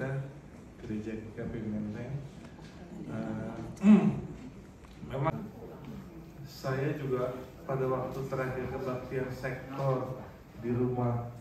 kita Gereja GKP Menteng. Memang saya juga pada waktu terakhir kebaktian sektor di rumah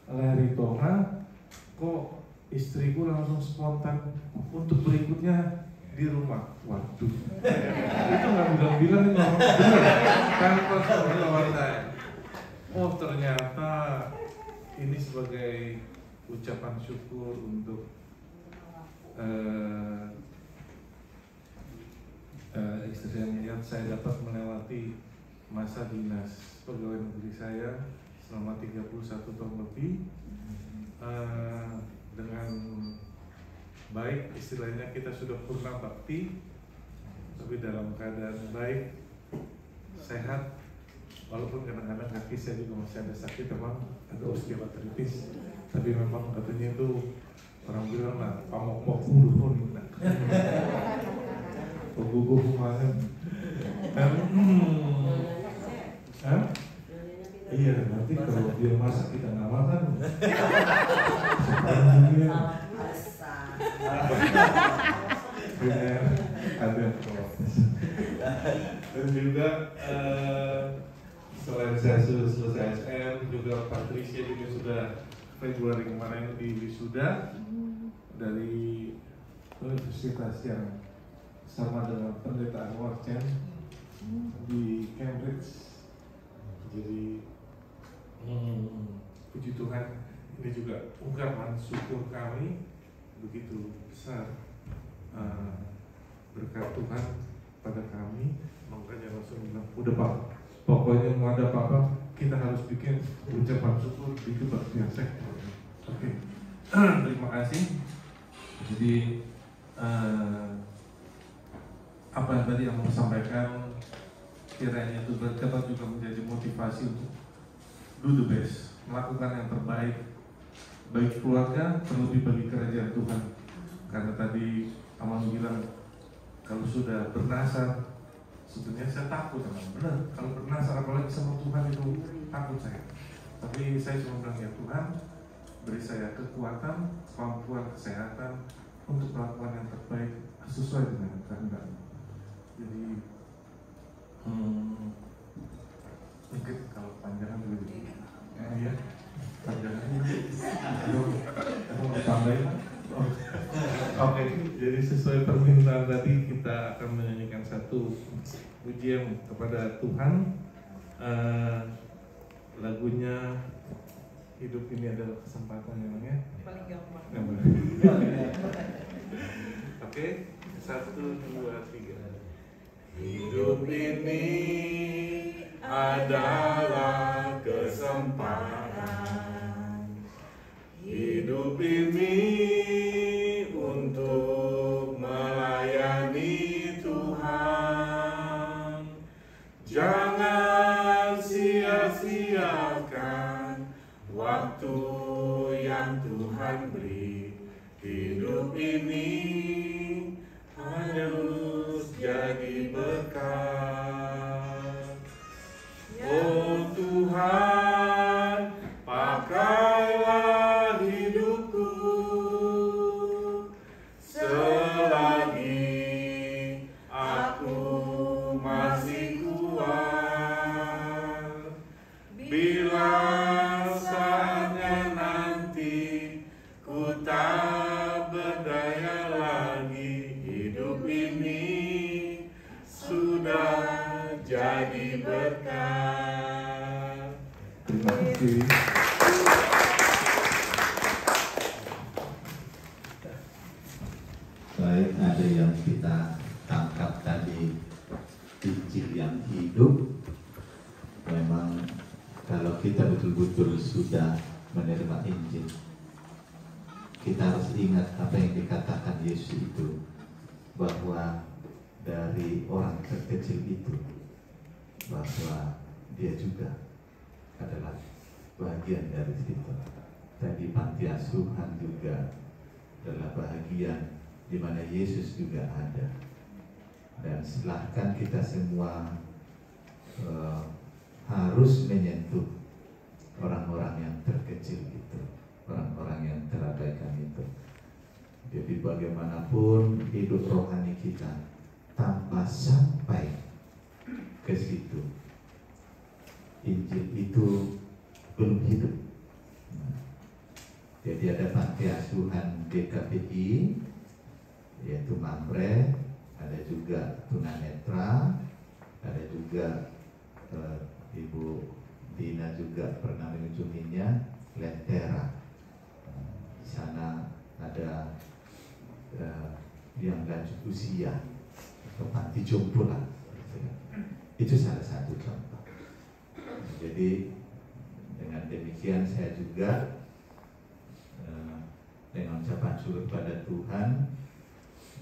Larry Tonga, kok istriku langsung spontan untuk berikutnya di rumah. Waduh, itu nggak bilang-bilang ini ngomong bener tanpa pengetahuan saya. Oh ternyata ini sebagai ucapan syukur untuk istri saya melihat saya dapat melewati masa dinas pegawai negeri saya selama 31 tahun lebih dengan baik. Istilahnya kita sudah purna bakti, tapi dalam keadaan baik, sehat, walaupun kadang-kadang kaki saya juga masih ada sakit, memang ada osteoartritis, tapi memang katanya itu orang bilang lah pamok-pamok dulu gugup banget. Iya, nanti kalau dia masak kita nggak makan. Ada proses. Dan juga selain saya sudah selesai SM, juga Patricia juga sudah Februari kemarin di wisuda dari universitas yang sama dengan pendeta Anwar Chen di Cambridge. Jadi puji Tuhan, ini juga ungkapan syukur kami begitu besar berkat Tuhan pada kami. Makanya langsung bilang, udah Pak, pokoknya mau ada apa-apa kita harus bikin ucapan syukur di kebaktian sektor. Oke. Terima kasih. Jadi apa yang tadi yang mau sampaikan kiranya itu dapat juga menjadi motivasi untuk do the best, melakukan yang terbaik bagi keluarga, terlebih bagi kerajaan Tuhan. Karena tadi Aman bilang kalau sudah bernasar, sebenarnya saya takut, benar. Kalau bernasar apalagi sama Tuhan itu takut saya. Tapi saya cuma bilang ya Tuhan, beri saya kekuatan, kemampuan, kesehatan untuk melakukan yang terbaik sesuai dengan kehendak. Jadi mungkin kalau panjangan lebih ya panjangan mau tambahin. Oke, jadi sesuai permintaan tadi kita akan menyanyikan satu pujian kepada Tuhan. Lagunya Hidup Ini Adalah Kesempatan, namanya paling gampang. Oke, 1, 2, 3. Hidup ini adalah kesempatan. Hidup ini untuk melayani Tuhan. Jangan sia-siakan waktu yang Tuhan beri. Hidup ini harus jadi berkat. Oh Tuhan, pakailah hidupku selagi aku masih kuat. Bila saatnya nanti ku tak berdaya lagi, hidup ini sudah jadi berkat. Terima kasih. Baik, ada yang kita tangkap tadi, Injil yang hidup. Memang kalau kita betul-betul sudah menerima Injil, kita harus ingat apa yang dikatakan Yesus itu, bahwa dari orang terkecil itu, bahwa dia juga adalah bagian dari situ. Tadi panti asuhan juga adalah bagian di mana Yesus juga ada. Dan silahkan kita semua harus menyentuh orang-orang yang terkecil itu, orang-orang yang terabaikan itu. bagaimanapun hidup rohani kita tanpa sampai ke situ, Injil itu belum hidup. Jadi ada panti asuhan GKPI, yaitu Mamre, ada juga tunanetra, ada juga Ibu Dina juga pernah mengunjunginya, Lentera. Di sana ada yang lanjut usia atau panti jompo lah. Itu salah satu contoh. Jadi dengan demikian saya juga dengan ucapan syukur pada Tuhan,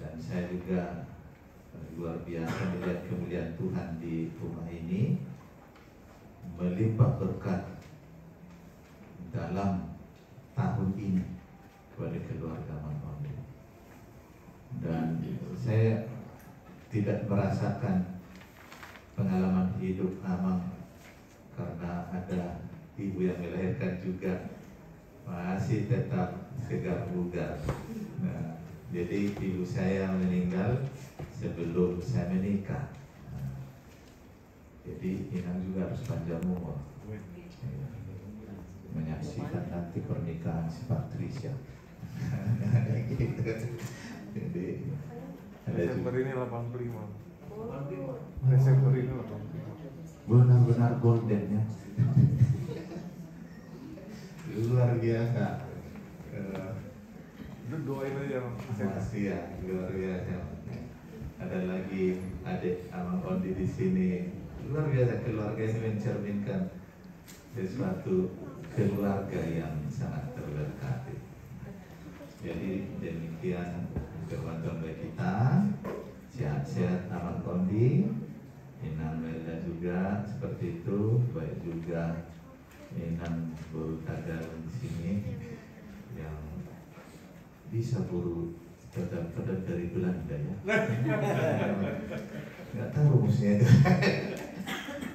dan saya juga luar biasa melihat kemuliaan Tuhan di rumah ini, melimpah berkat dalam tahun ini kepada keluarga Mamre. Dan saya tidak merasakan pengalaman hidup Amang karena ada ibu yang melahirkan juga, masih tetap segar bugar. Nah, jadi ibu saya meninggal sebelum saya menikah. Nah, jadi Inang juga harus panjang umur menyaksikan nanti pernikahan si Patricia. Gitu. Jadi Desember ini 85. Desember ini 85. Benar-benar goldennya. Luar biasa. Udah doain aja. Masih ya, luar biasa. Ada lagi adik Amang Ondi di sini. Luar biasa, keluarga ini mencerminkan sesuatu keluarga yang sangat terberkati. Jadi demikian kebantuan bagi kita. Sehat-sehat Amang Ondi, Inang Melda juga seperti itu, baik juga Inang Buru Tagal di sini yang bisa buru pedal-pedal dari Belanda ya. Nggak tahu musuhnya itu.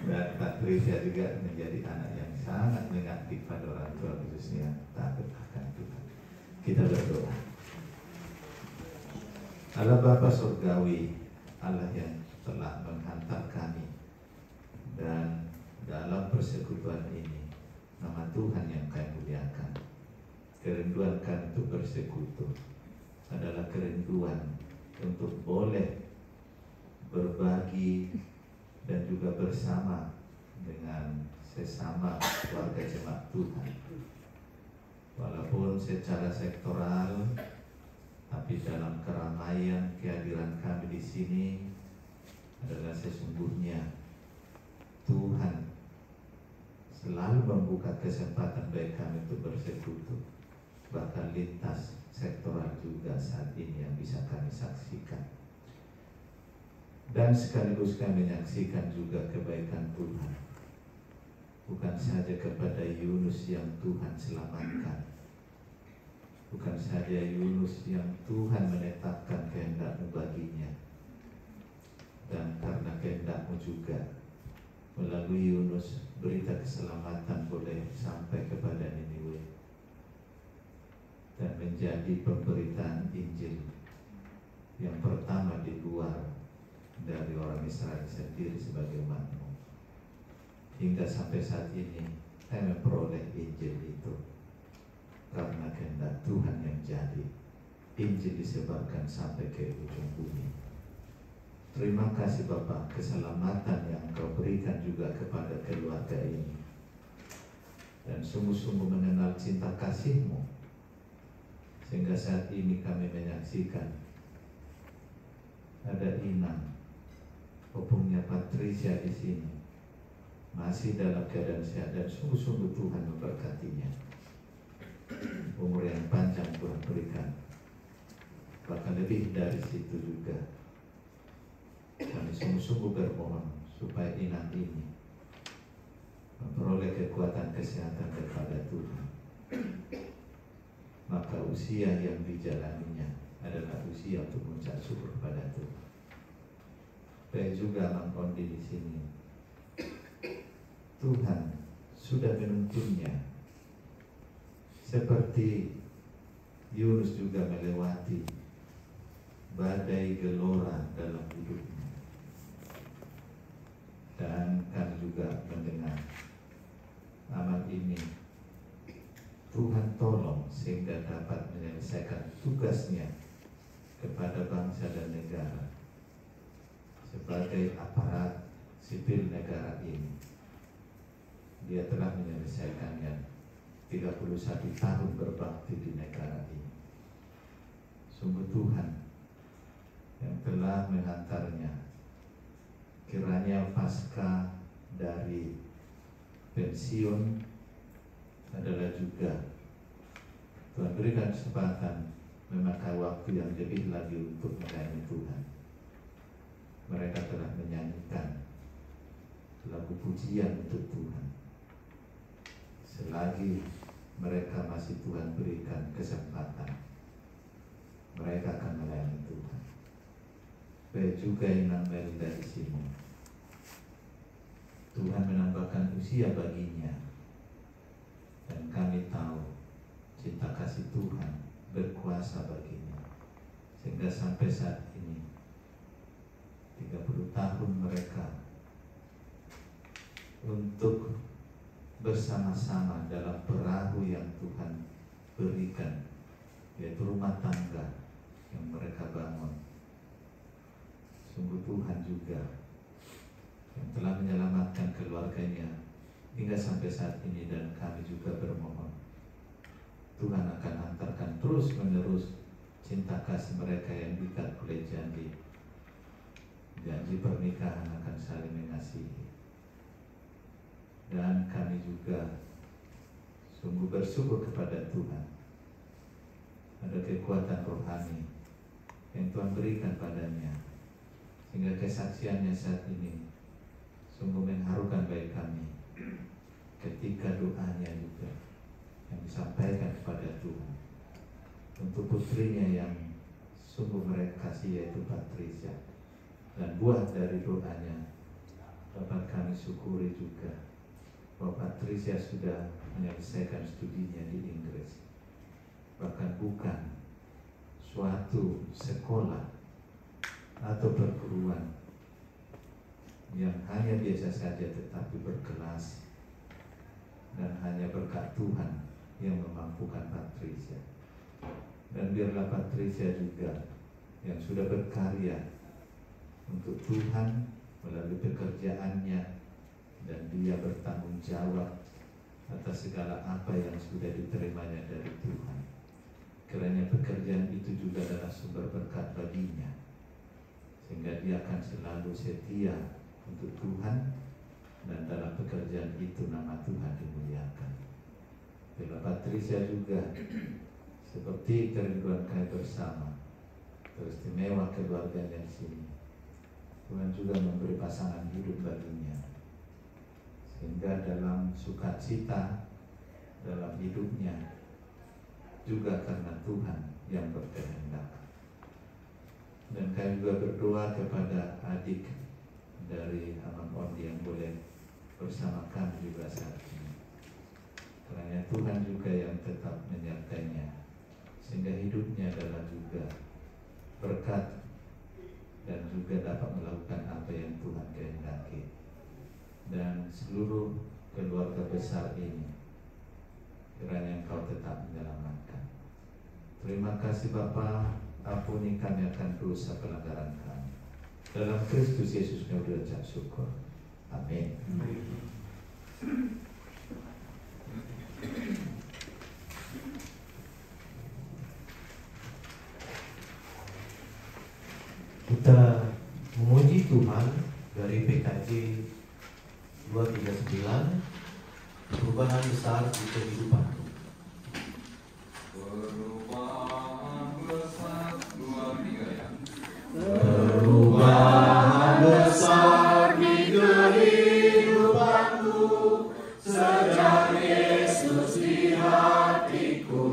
Dan Patricia juga menjadi anak yang sangat mengabdi pada orang tua, khususnya takut akan Tuhan. Kita berdoa. Allah Bapa Surgawi, Allah yang telah menghantar kami, dan dalam persekutuan ini nama Tuhan yang kami muliakan. Kerinduan kami untuk bersekutu adalah kerinduan untuk boleh berbagi dan juga bersama dengan sesama warga jemaat Tuhan. Walaupun secara sektoral, tapi dalam keramaian kehadiran kami di sini adalah sesungguhnya Tuhan selalu membuka kesempatan bagi kami untuk bersekutu, bahkan lintas sektoral juga saat ini yang bisa kami saksikan. Dan sekaligus kami menyaksikan juga kebaikan Tuhan, bukan saja kepada Yunus yang Tuhan selamatkan, bukan saja Yunus yang Tuhan menetapkan kehendak-Mu baginya, dan karena kehendak-Mu juga melalui Yunus berita keselamatan boleh sampai kepada Niniwe dan menjadi pemberitaan Injil yang pertama di luar dari orang Israel sendiri sebagai umat-Mu. Hingga sampai saat ini saya memperoleh Injil itu karena kehendak Tuhan yang jadi. Injil disebarkan sampai ke ujung bumi. Terima kasih Bapa, keselamatan yang Engkau berikan juga kepada keluarga ini, dan sungguh-sungguh mengenal cinta kasih-Mu, sehingga saat ini kami menyaksikan ada Inang, opungnya Patricia di sini, masih dalam keadaan sehat, dan sungguh-sungguh Tuhan memberkatinya. Umur yang panjang Tuhan berikan, bahkan lebih dari situ juga. Kami sungguh-sungguh bermohon supaya Inang ini memperoleh kekuatan kesehatan daripada Tuhan. Maka usia yang dijalaninya adalah usia untuk mengucap syukur pada Tuhan. Dan juga Mang Kondi di sini, Tuhan sudah menuntunnya seperti Yunus juga melewati badai gelora dalam hidupnya. Dan kami juga mendengar amal ini Tuhan tolong sehingga dapat menyelesaikan tugasnya kepada bangsa dan negara sebagai aparat sipil negara ini. Dia telah menyelesaikannya 31 tahun berbakti di negara ini. Sungguh Tuhan yang telah menghantarnya, kiranya pasca dari pensiun adalah juga Tuhan berikan kesempatan memakai waktu yang lebih lagi untuk melayani Tuhan. Mereka telah menyanyikan lagu pujian untuk Tuhan. Selagi mereka masih Tuhan berikan kesempatan, mereka akan melayani Tuhan. Baik juga Inang Melda di sini. Tuhan menambahkan usia baginya, dan kami tahu cinta kasih Tuhan berkuasa baginya, sehingga sampai saat ini 30 tahun mereka untuk bersama-sama dalam perahu yang Tuhan berikan, yaitu rumah tangga yang mereka bangun. Sungguh Tuhan juga yang telah menyelamatkan keluarganya hingga sampai saat ini, dan kami juga bermohon Tuhan akan hantarkan terus menerus cinta kasih mereka yang diikat oleh janji pernikahan akan saling mengasihi. Dan kami juga sungguh bersyukur kepada Tuhan, ada kekuatan rohani yang Tuhan berikan padanya, sehingga kesaksiannya saat ini sungguh mengharukan bagi kami ketika doanya juga yang disampaikan kepada Tuhan untuk putrinya yang sungguh mereka kasih, yaitu Patricia. Dan buah dari doanya dapat kami syukuri juga bahwa Patricia sudah menyelesaikan studinya di Inggris. Bahkan bukan suatu sekolah atau perguruan yang hanya biasa saja, tetapi berkelas, dan hanya berkat Tuhan yang memampukan Patricia. Dan biarlah Patricia juga yang sudah berkarya untuk Tuhan melalui pekerjaannya, dan dia bertanggung jawab atas segala apa yang sudah diterimanya dari Tuhan. Kiranya pekerjaan itu juga adalah sumber berkat baginya, sehingga dia akan selalu setia untuk Tuhan, dan dalam pekerjaan itu nama Tuhan dimuliakan. Bila Patricia juga seperti kerinduan kami bersama, teristimewa keluarganya di sini, Tuhan juga memberi pasangan hidup baginya, sehingga dalam sukacita dalam hidupnya juga karena Tuhan yang berkehendak. Dan kami juga berdoa kepada adik dari Amang Ondi yang boleh bersama kami juga saat ini, karena Tuhan juga yang tetap menyertainya, sehingga hidupnya adalah juga berkat dan juga dapat melakukan apa yang Tuhan kehendaki. Dan seluruh keluarga besar ini, kiranya Engkau tetap menyelamatkan. Terima kasih Bapa, ampuni kami akan dosa pelanggaran kami. Dalam Kristus Yesus kami berucap syukur. Amin. Kita memuji Tuhan dari PKJ 239, perubahan besar di kehidupan. Perubahan besar, 2-3 ya. Perubahan besar di kehidupanku sejak Yesus di hatiku.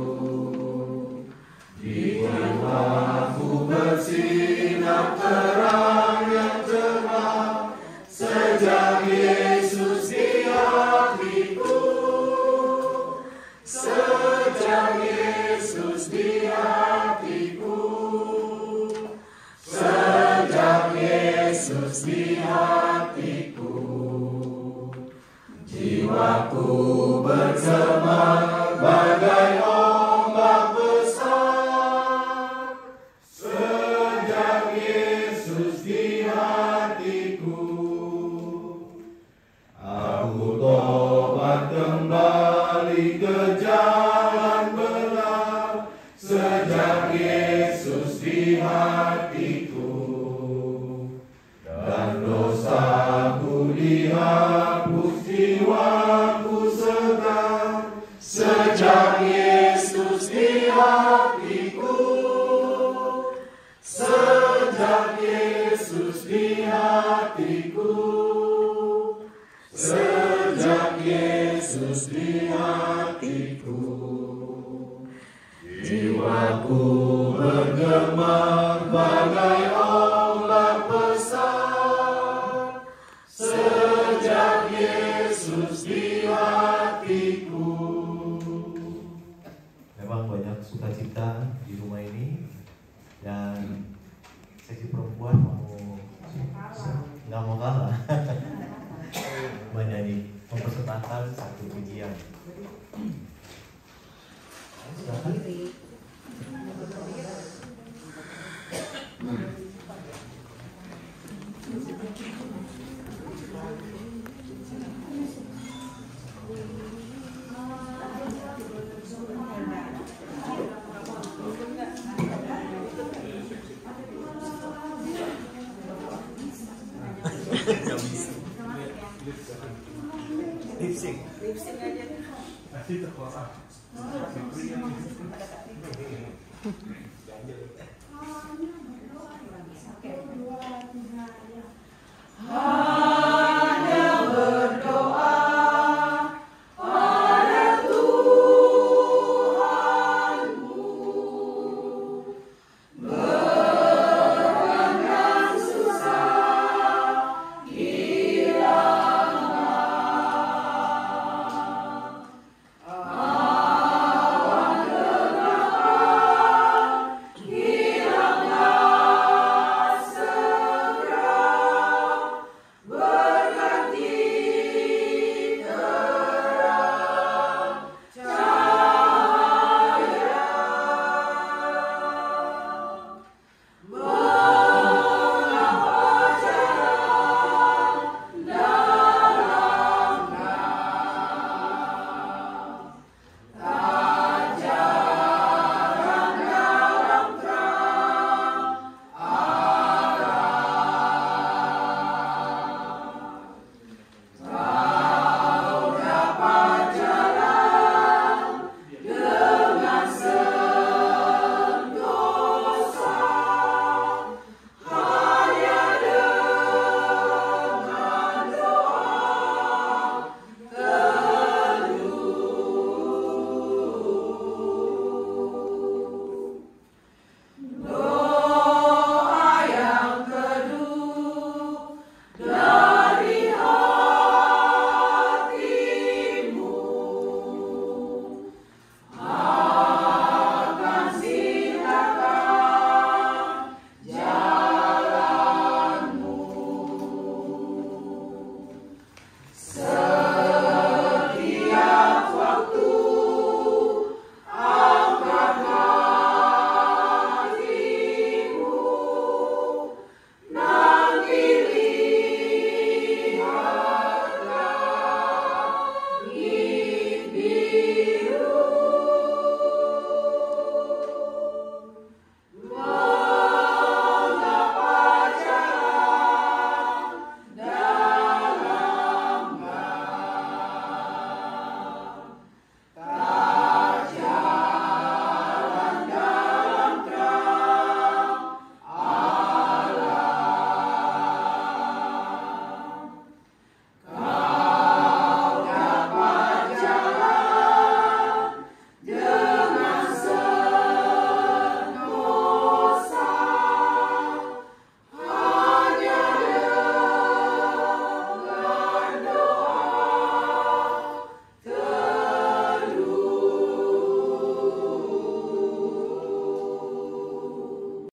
Di jiwaku bersinar terang yang cerah sejak Yesus di hatiku. di hatiku, jiwaku bergema bagai ombak besar. Sejak Yesus di hatiku, aku tobat kembali ke jalan benar. Sejak Yesus di hatiku, dan dosaku dihapus, jiwaku segar. Sejak Yesus di hatiku, sejak Yesus di hatiku, sejak Yesus di hatiku, jiwaku bergema bagai ombak besar. Sejak Yesus di hatiku. Memang banyak sukacita di rumah ini, dan seksi perempuan nggak mau kalah menyanyi, mempersembahkan satu pujian. Silakan. Lip-sync aja. Kasih terkelola. Jangan.